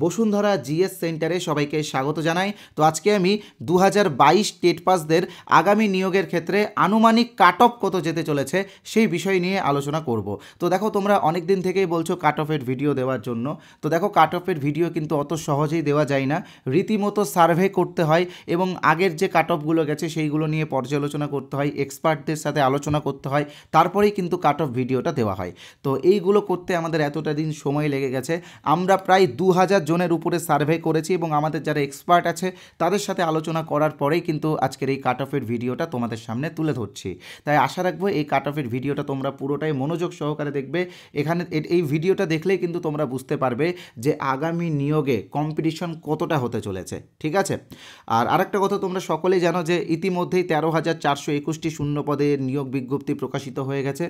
Bashundhara GS সেন্টারে সবাইকে স্বাগত জানাই। তো আজকে আমি 2022 টেট পাসদের আগামী নিয়োগের ক্ষেত্রে আনুমানিক কাট অফ কত যেতে চলেছে সেই বিষয় নিয়ে আলোচনা করব। তো দেখো, তোমরা অনেক দিন থেকেই বলছো কাট অফের ভিডিও দেওয়ার জন্য। তো দেখো, কাট অফের ভিডিও কিন্তু অত সহজেই দেওয়া যায় না, রীতিমতো সার্ভে করতে হয় এবং আগের যে কাট অফগুলো গেছে সেইগুলো নিয়ে পর্যালোচনা করতে হয়, এক্সপার্টদের সাথে আলোচনা করতে হয়, তারপরেই কিন্তু কাট অফ ভিডিওটা দেওয়া হয়। তো এইগুলো করতে আমাদের এতটা দিন সময় লেগে গেছে। আমরা প্রায় 2000 জনের উপরে সার্ভে করেছি এবং আমাদের যারা এক্সপার্ট আছে তাদের সাথে আলোচনা করার পরেই কিন্তু আজকের এই কাট অফের ভিডিওটা তোমাদের সামনে তুলে ধরছি। তাই আশা রাখবো এই কাট অফের ভিডিওটা তোমরা পুরোটাই মনোযোগ সহকারে দেখবে। এখানে এই ভিডিওটা দেখলেই কিন্তু তোমরা বুঝতে পারবে যে আগামী নিয়োগে কম্পিটিশন কতটা হতে চলেছে, ঠিক আছে। আর আরেকটা কথা, তোমরা সকলেই জানো যে ইতিমধ্যেই 13,421টি শূন্য পদে নিয়োগ বিজ্ঞপ্তি প্রকাশিত হয়ে গেছে।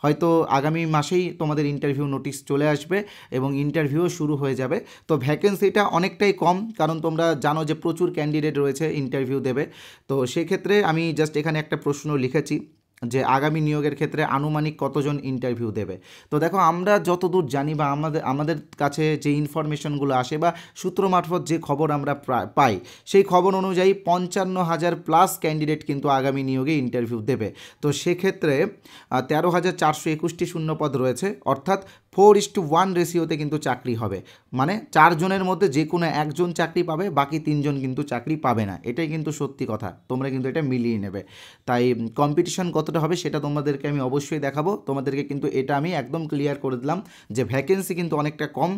হয়তো আগামী মাসেই তোমাদের ইন্টারভিউ নোটিশ চলে আসবে এবং ইন্টারভিউও শুরু হয়ে যাবে। তো ভ্যাকেন্সিটা অনেকটাই কম, কারণ তোমরা জানো যে প্রচুর ক্যান্ডিডেট রয়েছে ইন্টারভিউ দেবে। তো সেক্ষেত্রে আমি জাস্ট এখানে একটা প্রশ্ন লিখেছি যে আগামী নিয়োগের ক্ষেত্রে আনুমানিক কতজন ইন্টারভিউ দেবে। তো দেখো, আমরা যতদূর জানি বা আমাদের কাছে যে ইনফরমেশনগুলো আসে বা সূত্র মারফত যে খবর আমরা পাই, সেই খবর অনুযায়ী 55,000 প্লাস ক্যান্ডিডেট কিন্তু আগামী নিয়োগে ইন্টারভিউ দেবে। তো সেক্ষেত্রে 13,421টি শূন্যপদ রয়েছে, অর্থাৎ 4:1 রেশিওতে কিন্তু চাকরি হবে। মানে 4 জনের মধ্যে যে কোনো একজন চাকরি পাবে, বাকি 3 জন কিন্তু চাকরি পাবে না। এটাই কিন্তু সত্যি কথা, তোমরা কিন্তু এটা মিলিয়ে নেবে। তাই কম্পিটিশন কতটা হবে সেটা তোমাদেরকে আমি অবশ্যই দেখাবো। তোমাদেরকে কিন্তু এটা আমি একদম ক্লিয়ার করে দিলাম যে ভ্যাকেন্সি কিন্তু অনেকটা কম।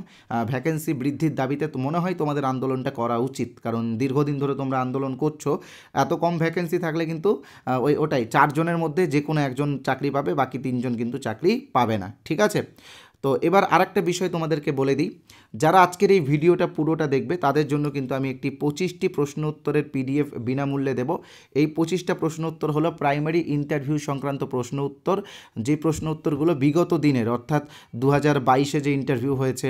ভ্যাকেন্সি বৃদ্ধির দাবিতে তো মনে হয় তোমাদের আন্দোলনটা করা উচিত, কারণ দীর্ঘদিন ধরে তোমরা আন্দোলন করছো। এত কম ভ্যাকেন্সি থাকলে কিন্তু ওটাই 4 জনের মধ্যে যে কোনো একজন চাকরি পাবে, বাকি 3 জন কিন্তু চাকরি পাবে না, ঠিক আছে। তো এবার আরেকটা বিষয় তোমাদেরকে বলে দিই, যারা আজকের এই ভিডিওটা পুরোটা দেখবে তাদের জন্য কিন্তু আমি একটি 25টি প্রশ্ন উত্তরের পিডিএফ বিনামূল্যে দেব। এই 25টা প্রশ্ন উত্তর হলো প্রাইমারি ইন্টারভিউ সংক্রান্ত প্রশ্ন উত্তর, যে প্রশ্ন উত্তরগুলো বিগত দিনের, অর্থাৎ 2022-এ যে ইন্টারভিউ হয়েছে,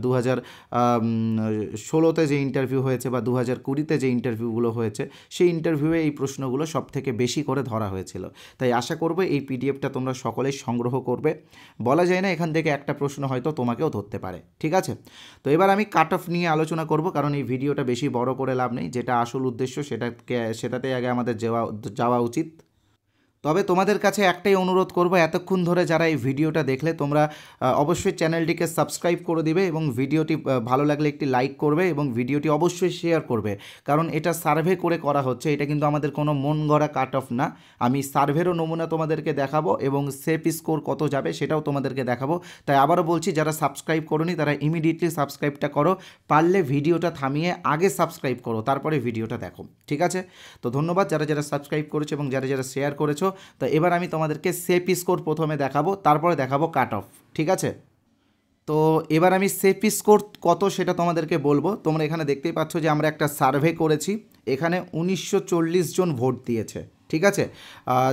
2016-তে যে ইন্টারভিউ হয়েছে বা 2020-তে যে ইন্টারভিউগুলো হয়েছে, সেই ইন্টারভিউয়ে এই প্রশ্নগুলো সব থেকে বেশি করে ধরা হয়েছিল। তাই আশা করবো এই পিডিএফটা তোমরা সকলেই সংগ্রহ করবে। বলা যায় না এখান থেকে একটা প্রশ্ন হয়তো তোমাকেও ধরতে পারে, ঠিক আছে। তো এবার আমি কাট অফ নিয়ে আলোচনা করব, কারণ এই ভিডিওটা বেশি বড় করে লাভ নেই। যেটা আসল উদ্দেশ্য সেটাতেই আগে আমাদের যাওয়া উচিত। তবে তোমাদের কাছে একটাই অনুরোধ করব, এতক্ষণ ধরে যারা এই ভিডিওটা দেখলে তোমরা অবশ্যই চ্যানেলটিকে সাবস্ক্রাইব করে দিবে এবং ভিডিওটি ভালো লাগলে একটি লাইক করবে এবং ভিডিওটি অবশ্যই শেয়ার করবে। কারণ এটা সার্ভে করে করা হচ্ছে, এটা কিন্তু আমাদের কোনো মন গড়া কাট অফ না। আমি সার্ভেরও নমুনা তোমাদেরকে দেখাবো এবং সেফ স্কোর কত যাবে সেটাও তোমাদেরকে দেখাবো। তাই আবারও বলছি, যারা সাবস্ক্রাইব করোনি তারা ইমিডিয়েটলি সাবস্ক্রাইবটা করো। পারলে ভিডিওটা থামিয়ে আগে সাবস্ক্রাইব করো, তারপরে ভিডিওটা দেখো, ঠিক আছে। তো ধন্যবাদ যারা যারা সাবস্ক্রাইব করেছো এবং যারা যারা শেয়ার করেছো। তো এবার আমি তোমাদেরকে সেফ স্কোর প্রথমে দেখাবো, তারপরে দেখাবো কাট অফ, ঠিক আছে। তো এবার আমি সেফ স্কোর কত সেটা তোমাদেরকে বলবো। তোমরা এখানে দেখতেই পাচ্ছ যে আমরা একটা সার্ভে করেছি, এখানে 1940 জন ভোট দিয়েছে, ঠিক আছে।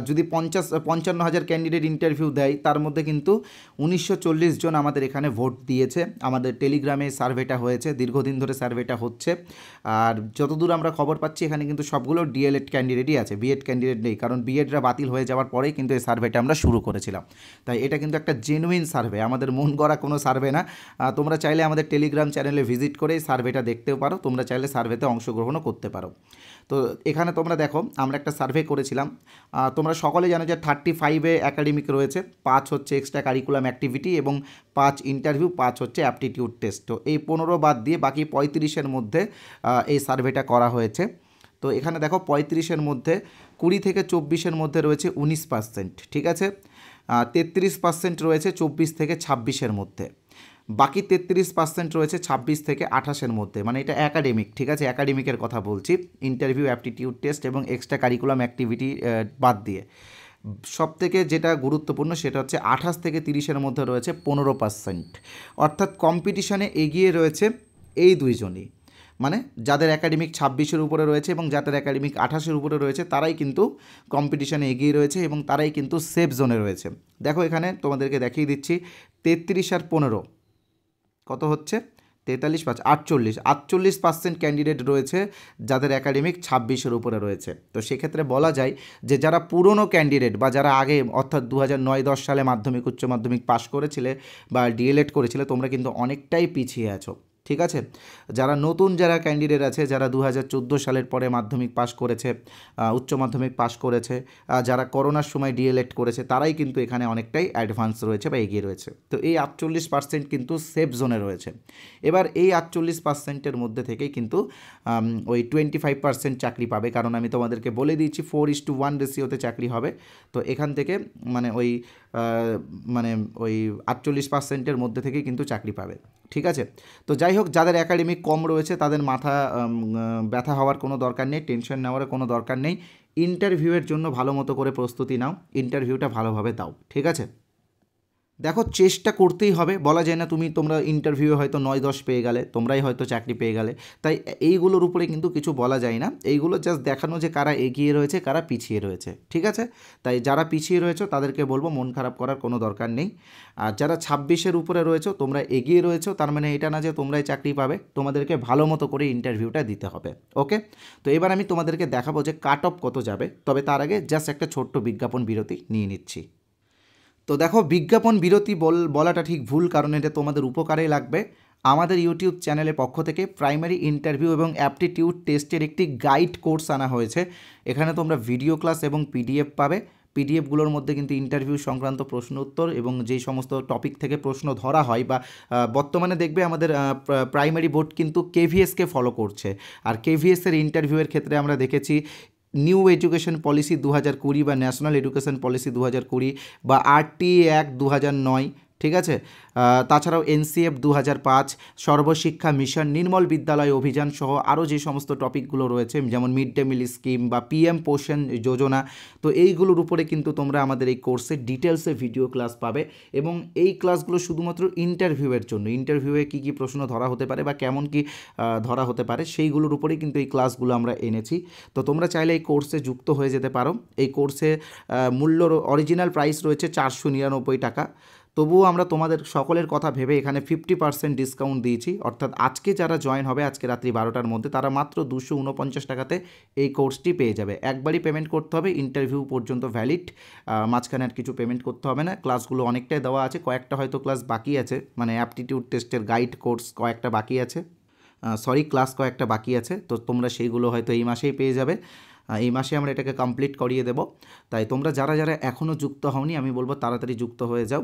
যদি 55,000 ক্যান্ডিডেট ইন্টারভিউ দেয়, তার মধ্যে কিন্তু 1940 জন আমাদের এখানে ভোট দিয়েছে। আমাদের টেলিগ্রামে সার্ভেটা হয়েছে, দীর্ঘদিন ধরে সার্ভেটা হচ্ছে। আর যতদূর আমরা খবর পাচ্ছি এখানে কিন্তু সবগুলো ডিএলএড ক্যান্ডিডেটই আছে, বিএড ক্যান্ডিডেট নেই, কারণ বিএডরা বাতিল হয়ে যাওয়ার পরেই কিন্তু এই সার্ভেটা আমরা শুরু করেছিলাম। তাই এটা কিন্তু একটা জেনুইন সার্ভে, আমাদের মন গড়া কোনো সার্ভে না। তোমরা চাইলে আমাদের টেলিগ্রাম চ্যানেলে ভিজিট করে এই সার্ভেটা দেখতেও পারো, তোমরা চাইলে সার্ভেতে অংশগ্রহণও করতে পারো। তো এখানে তোমরা দেখো আমরা একটা সার্ভে করেছিলাম। তোমরা সকলে জানো যে 35-এ অ্যাকাডেমিক রয়েছে, 5 হচ্ছে এক্সট্রা কারিকুলাম অ্যাক্টিভিটি এবং 5 ইন্টারভিউ, 5 হচ্ছে অ্যাপটিটিউড টেস্ট। তো এই 15 বাদ দিয়ে বাকি 35-এর মধ্যে এই সার্ভেটা করা হয়েছে। তো এখানে দেখো 35-এর মধ্যে 20 থেকে 24-এর মধ্যে রয়েছে 19%, ঠিক আছে। 33% রয়েছে 24 থেকে 26-এর মধ্যে, বাকি 33% রয়েছে 26 থেকে 28-এর মধ্যে। মানে এটা একাডেমিক, ঠিক আছে, একাডেমিকের কথা বলছি, ইন্টারভিউ, অ্যাপটিটিউড টেস্ট এবং এক্সট্রা কারিকুলাম অ্যাক্টিভিটি বাদ দিয়ে। সব থেকে যেটা গুরুত্বপূর্ণ সেটা হচ্ছে 28 থেকে 30-এর মধ্যে রয়েছে 15%, অর্থাৎ কম্পিটিশানে এগিয়ে রয়েছে এই দুইজনই। মানে যাদের একাডেমিক 26-এর উপরে রয়েছে এবং যাদের একাডেমিক 28-এর উপরে রয়েছে তারাই কিন্তু কম্পিটিশানে এগিয়ে রয়েছে এবং তারাই কিন্তু সেফ জোনে রয়েছে। দেখো এখানে তোমাদেরকে দেখিয়ে দিচ্ছি, 33 আর 15 কত হচ্ছে, 43, 5, 48% ক্যান্ডিডেট রয়েছে যাদের একাডেমিক 26-এর উপরে রয়েছে। তো সেক্ষেত্রে বলা যায় যে যারা পুরনো ক্যান্ডিডেট বা যারা আগে অর্থাৎ 2009-10 সালে মাধ্যমিক উচ্চ মাধ্যমিক পাশ করেছিলে বা ডিএলএড করেছিলে, তোমরা কিন্তু অনেকটাই পিছিয়ে আছো, ঠিক আছে। যারা নতুন যারা ক্যান্ডিডেট আছে, যারা 2014 সালের পরে মাধ্যমিক পাস করেছে, উচ্চ মাধ্যমিক পাস করেছে, যারা করোনার সময় ডিএলএড করেছে, তারাই কিন্তু এখানে অনেকটাই অ্যাডভান্স রয়েছে বা এগিয়ে রয়েছে। তো এই 48% কিন্তু সেফ জোনে রয়েছে। এবার এই 48%-এর মধ্যে থেকেই কিন্তু ওই 25% চাকরি পাবে, কারণ আমি তোমাদেরকে বলে দিয়েছি 4:1 রেশিওতে চাকরি হবে। তো এখান থেকে মানে ওই 48%-এর মধ্যে থেকেই কিন্তু চাকরি পাবে। ঠিক আছে। তো যাই হোক, যাদের একাডেমিক কম রয়েছে তাদের মাথা ব্যথা হওয়ার কোনো দরকার নেই, টেনশন নেওয়ার কোনো দরকার নেই। ইন্টারভিউয়ের জন্য ভালো মতো করে প্রস্তুতি নাও, ইন্টারভিউটা ভালোভাবে দাও। ঠিক আছে। দেখো, চেষ্টা করতেই হবে, বলা যায় না তোমরা ইন্টারভিউ হয়তো 9-10 পেয়ে গেলে, তোমরাই হয়তো চাকরি পেয়ে গেলে। তাই এইগুলোর উপরে কিন্তু কিছু বলা যায় না, এইগুলো জাস্ট দেখানো যে কারা এগিয়ে রয়েছে কারা পিছিয়ে রয়েছে। ঠিক আছে। তাই যারা পিছিয়ে রয়েছে তাদেরকে বলবো মন খারাপ করার কোনো দরকার নেই। আর যারা 26-এর উপরে রয়েছে, তোমরা এগিয়ে রয়েছো, তার মানে এটা না যে তোমরাই চাকরি পাবে, তোমাদেরকে ভালো মতো করে ইন্টারভিউটা দিতে হবে। ওকে। তো এবার আমি তোমাদেরকে দেখাবো যে কাট অফ কত যাবে, তবে তার আগে জাস্ট একটা ছোট্ট বিজ্ঞাপন বিরতি নিয়ে নিচ্ছি। তো দেখো, বিজ্ঞাপন বিরতি বলাটা ঠিক ভুল, কারণ এটা তোমাদের উপকারেই লাগবে। আমাদের ইউটিউব চ্যানেলের পক্ষ থেকে প্রাইমারি ইন্টারভিউ এবং অ্যাপটিটিউড টেস্টের একটি গাইড কোর্স আনা হয়েছে। এখানে তোমরা ভিডিও ক্লাস এবং পিডিএফ পাবে। পিডিএফগুলোর মধ্যে কিন্তু ইন্টারভিউ সংক্রান্ত প্রশ্ন উত্তর এবং যেই সমস্ত টপিক থেকে প্রশ্ন ধরা হয় বা বর্তমানে দেখবে আমাদের প্রাইমারি বোর্ড কিন্তু কেভিএসকে ফলো করছে। আর কেভিএসের ইন্টারভিউয়ের ক্ষেত্রে আমরা দেখেছি নিউ এডুকেশন পলিসি 2020 বা ন্যাশনাল এডুকেশন পলিসি 2020 বা আরটিএ অ্যাক্ট 2009, ঠিক আছে। তাছাড়াও এনসিএফ 2005, সর্বশিক্ষা মিশন, নির্মল বিদ্যালয় অভিযান সহ আরও যে সমস্ত টপিকগুলো রয়েছে, যেমন মিড ডে মিল স্কিম বা পিএম পোষণ যোজনা, তো এইগুলোর উপরে কিন্তু তোমরা আমাদের এই কোর্সে ডিটেলসে ভিডিও ক্লাস পাবে। এবং এই ক্লাসগুলো শুধুমাত্র ইন্টারভিউয়ের জন্য, ইন্টারভিউয়ে কী কী প্রশ্ন ধরা হতে পারে বা কেমন কি ধরা হতে পারে সেইগুলোর উপরেই কিন্তু এই ক্লাসগুলো আমরা এনেছি। তো তোমরা চাইলে এই কোর্সে যুক্ত হয়ে যেতে পারো। এই কোর্সে মূল্য অরিজিনাল প্রাইস রয়েছে 499 টাকা। তবুও আমরা তোমাদের সকলের কথা ভেবে এখানে 50% ডিসকাউন্ট দিয়েছি, অর্থাৎ আজকে যারা জয়েন হবে আজকে রাত্রি 12টার মধ্যে, তারা মাত্র 249 টাকাতে এই কোর্সটি পেয়ে যাবে। একবারই পেমেন্ট করতে হবে, ইন্টারভিউ পর্যন্ত ভ্যালিড, মাঝখানে আর কিছু পেমেন্ট করতে হবে না। ক্লাসগুলো অনেকটাই দেওয়া আছে, কয়েকটা হয়তো ক্লাস বাকি আছে, মানে অ্যাপটিটিউড টেস্টের গাইড কোর্স কয়েকটা বাকি আছে, ক্লাস কয়েকটা বাকি আছে। তো তোমরা সেইগুলো হয়তো এই মাসেই পেয়ে যাবে। এই মাসে আমরা এটাকে কমপ্লিট করিয়ে দেব। তাই তোমরা যারা যারা এখনও যুক্ত হওনি, আমি বলবো তাড়াতাড়ি যুক্ত হয়ে যাও।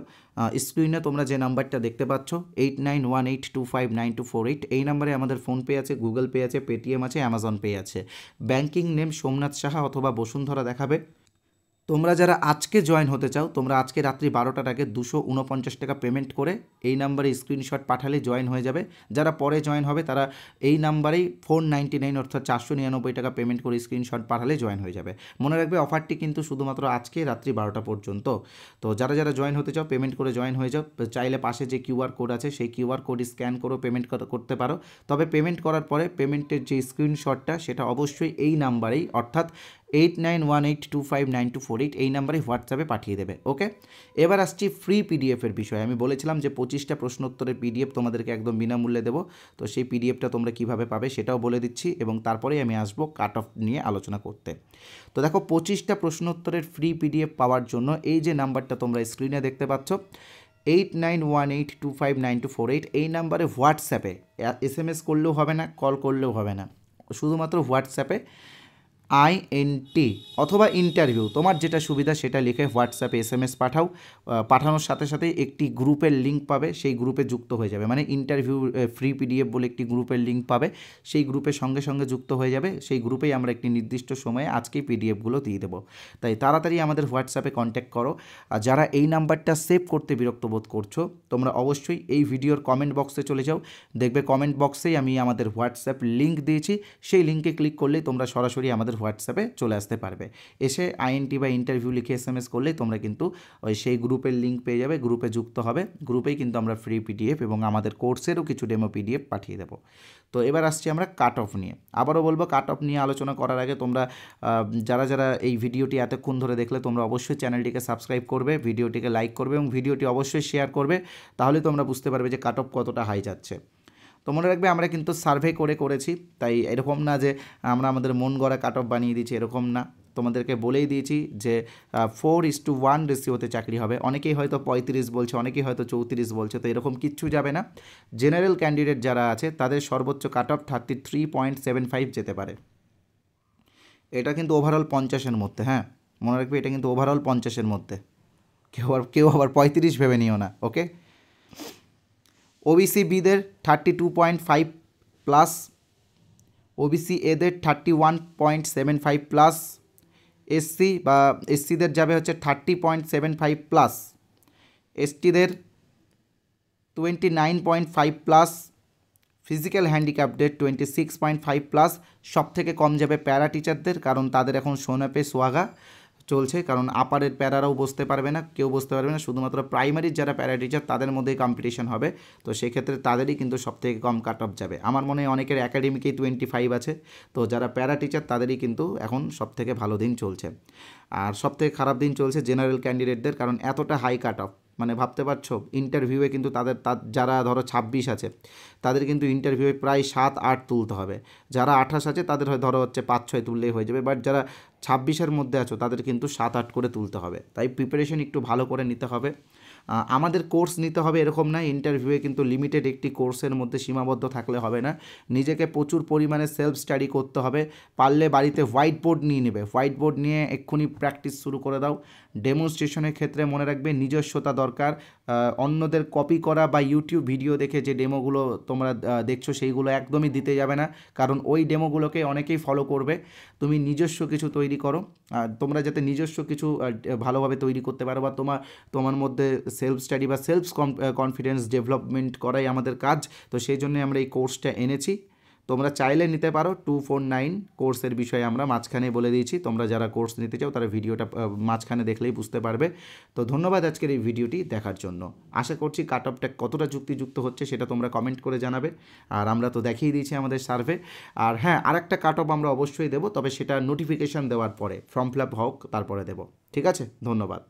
স্ক্রিনে তোমরা যে নাম্বারটা দেখতে পাচ্ছ 8918259248, এই নাম্বারে আমাদের ফোনপে আছে, গুগল পে আছে, পেটিএম আছে, অ্যামাজন পে আছে। ব্যাঙ্কিং নেম সোমনাথ সাহা অথবা বসুন্ধরা দেখাবে। তোমরা যারা আজকে জয়েন হতে চাও, তোমরা আজকে রাত্রি 12টার আগে 249 টাকা পেমেন্ট করে এই নাম্বারে স্ক্রিনশট পাঠালে জয়েন হয়ে যাবে। যারা পরে জয়েন হবে তারা এই নাম্বারেই 499 অর্থাৎ 499 টাকা পেমেন্ট করে স্ক্রিনশট পাঠালে জয়েন হয়ে যাবে। মনে রাখবে অফারটি কিন্তু শুধুমাত্র আজকে রাত্রি 12টা পর্যন্ত। তো যারা যারা জয়েন হতে চাও পেমেন্ট করে জয়েন হয়ে যাও। চাইলে পাশে যে কিউআর কোড আছে সেই কিউআর কোড স্ক্যান করে পেমেন্ট করতে পারো। তবে পেমেন্ট করার পরে পেমেন্টের যে স্ক্রিনশটটা সেটা অবশ্যই এই নাম্বারেই, অর্থাৎ 8918259248 এই নাম্বারে হোয়াটসঅ্যাপে পাঠিয়ে দেবে। ওকে। এবার আসছি ফ্রি পিডিএফের বিষয়ে। আমি বলেছিলাম যে 25টা প্রশ্নোত্তরের পিডিএফ তোমাদেরকে একদম বিনামূল্যে দেবো। তো সেই পিডিএফটা তোমরা কীভাবে পাবে সেটাও বলে দিচ্ছি, এবং তারপরেই আমি আসবো কাট অফ নিয়ে আলোচনা করতে। তো দেখো, 25টা প্রশ্নোত্তরের ফ্রি পিডিএফ পাওয়ার জন্য এই যে নাম্বারটা তোমরা স্ক্রিনে দেখতে পাচ্ছ 8918259248, এই নাম্বারে হোয়াটসঅ্যাপে SMS করলেও হবে না, কল করলেও হবে না, শুধুমাত্র হোয়াটসঅ্যাপে INT অথবা ইন্টারভিউ, তোমার যেটা সুবিধা সেটা লিখে হোয়াটসঅ্যাপে SMS পাঠাও। পাঠানোর সাথে সাথে একটি গ্রুপের লিঙ্ক পাবে, সেই গ্রুপে যুক্ত হয়ে যাবে। মানে ইন্টারভিউ ফ্রি পিডিএফ বলে একটি গ্রুপের লিঙ্ক পাবে, সেই গ্রুপের সঙ্গে সঙ্গে যুক্ত হয়ে যাবে। সেই গ্রুপেই আমরা একটি নির্দিষ্ট সময়ে আজকেই পিডিএফগুলো দিয়ে দেবো। তাই তাড়াতাড়ি আমাদের হোয়াটসঅ্যাপে কন্ট্যাক্ট করো। আর যারা এই নাম্বারটা সেভ করতে বিরক্ত বোধ করছো, তোমরা অবশ্যই এই ভিডিওর কমেন্ট বক্সে চলে যাও। দেখবে কমেন্ট বক্সেই আমি আমাদের হোয়াটসঅ্যাপ লিঙ্ক দিয়েছি, সেই লিঙ্কে ক্লিক করলেই তোমরা সরাসরি আমাদের হোয়াটসঅ্যাপে চলে আসতে পারবে। এসে INT বা ইন্টারভিউ লিখে SMS করলেই তোমরা কিন্তু ওই সেই গ্রুপের লিঙ্ক পেয়ে যাবে, গ্রুপে যুক্ত হবে। গ্রুপেই কিন্তু আমরা ফ্রি পিডিএফ এবং আমাদের কোর্সেরও কিছু ডেমো পিডিএফ পাঠিয়ে দেবো। তো এবার আসছি আমরা কাট অফ নিয়ে। আবারও বলবো, কাট অফ নিয়ে আলোচনা করার আগে তোমরা যারা যারা এই ভিডিওটি এতক্ষণ ধরে দেখলে, তোমরা অবশ্যই চ্যানেলটিকে সাবস্ক্রাইব করবে, ভিডিওটিকে লাইক করবে এবং ভিডিওটি অবশ্যই শেয়ার করবে। তাহলে তোমরা বুঝতে পারবে যে কাট অফ কতটা হাই যাচ্ছে। তো মনে রাখবে, আমরা কিন্তু সার্ভে করেছি, তাই এরকম না যে আমরা আমাদের মন গড়া কাট অফ বানিয়ে দিচ্ছি, এরকম না। তোমাদেরকে বলেই দিয়েছি যে 4:1 রেশিওতে চাকরি হবে। অনেকেই হয়তো 35 বলছে, অনেকেই হয়তো 34 বলছে, তো এরকম কিচ্ছু যাবে না। জেনারেল ক্যান্ডিডেট যারা আছে তাদের সর্বোচ্চ কাট অফ 33.75 যেতে পারে। এটা কিন্তু ওভারঅল 50-এর মধ্যে, হ্যাঁ মনে রাখবে, এটা কিন্তু ওভারঅল 50-এর মধ্যে, কেউ আবার 35 ভেবে নিও না, ওকে। ওবিসি বিদের 32.5 প্লাস, ওবিসি এদের 31.75 প্লাস, এসসি বা এসসিদের যাবে হচ্ছে 30.75 প্লাস, এসটিদের 29.5 প্লাস, ফিজিক্যাল হ্যান্ডিক্যাপদের 26.5 প্লাস। সব থেকে কম যাবে প্যারা টিচারদের, কারণ তাদের এখন সোনাপে সোয়াগা চলছে, কারণ আপারের প্যারারাও বসতে পারবে না, কেউ বসতে পারবে না, শুধুমাত্র প্রাইমারির যারা প্যারা টিচার তাদের মধ্যেই কম্পিটিশন হবে। তো সেক্ষেত্রে তাদেরই কিন্তু সবথেকে কম কাট অফ যাবে। আমার মনে হয় অনেকের একাডেমিকেই 25 আছে, তো যারা প্যারা টিচার তাদেরই কিন্তু এখন সবথেকে ভালো দিন চলছে। আর সবথেকে খারাপ দিন চলছে জেনারেল ক্যান্ডিডেটদের, কারণ এতটা হাই কাট অফ, মানে ভাবতে পারছো ইন্টারভিউয়ে কিন্তু তাদের যারা ধরো 26 আছে তাদের কিন্তু ইন্টারভিউয়ে প্রায় 7-8 তুলতে হবে। যারা 28 আছে তাদের ধরো হচ্ছে 5-6 তুললেই হয়ে যাবে, বাট যারা 26-এর মধ্যে আছো তাদের কিন্তু 7-8 করে তুলতে হবে। তাই প্রিপারেশন একটু ভালো করে নিতে হবে। আমাদের কোর্স নিতে হবে এরকম না, ইন্টারভিউয়ে কিন্তু লিমিটেড একটি কোর্সের মধ্যে সীমাবদ্ধ থাকলে হবে না, নিজেকে প্রচুর পরিমাণে সেলফ স্টাডি করতে হবে। পারলে বাড়িতে হোয়াইট বোর্ড নিয়ে নেবে, হোয়াইট বোর্ড নিয়ে এক্ষুনি প্র্যাকটিস শুরু করে দাও। ডেমনস্ট্রেশনের ক্ষেত্রে মনে রাখবে নিজস্বতা দরকার, অন্যদের কপি করা বা ইউটিউব ভিডিও দেখে যে ডেমোগুলো তোমরা দেখছো সেইগুলো একদমই দিতে যাবে না, কারণ ওই ডেমোগুলোকে অনেকেই ফলো করবে। তুমি নিজস্ব কিছু তৈরি করো, তোমরা যাতে নিজস্ব কিছু ভালোভাবে তৈরি করতে পারো, বা তোমার মধ্যে সেলফ স্টাডি বা সেলফ কনফিডেন্স ডেভেলপমেন্ট করাই আমাদের কাজ। তো সেই জন্যই আমরা এই কোর্সটা এনেছি, তোমরা চাইলে নিতে পারো। 249 কোর্সের বিষয়ে আমরা মাঝখানে বলে দিয়েছি, তোমরা যারা কোর্স নিতে চাও তারা ভিডিওটা মাঝখানে দেখলেই বুঝতে পারবে। তো ধন্যবাদ আজকের এই ভিডিওটি দেখার জন্য। আশা করছি কাট অফটা কতটা যুক্তিযুক্ত হচ্ছে সেটা তোমরা কমেন্ট করে জানাবে, আর আমরা তো দেখিয়ে দিয়েছি আমাদের সার্ভে। আর হ্যাঁ, আরেকটা কাট অফ আমরা অবশ্যই দেবো, তবে সেটা নোটিফিকেশান দেওয়ার পরে, ফর্ম ফিল আপ হোক তারপরে দেবো, ঠিক আছে? ধন্যবাদ।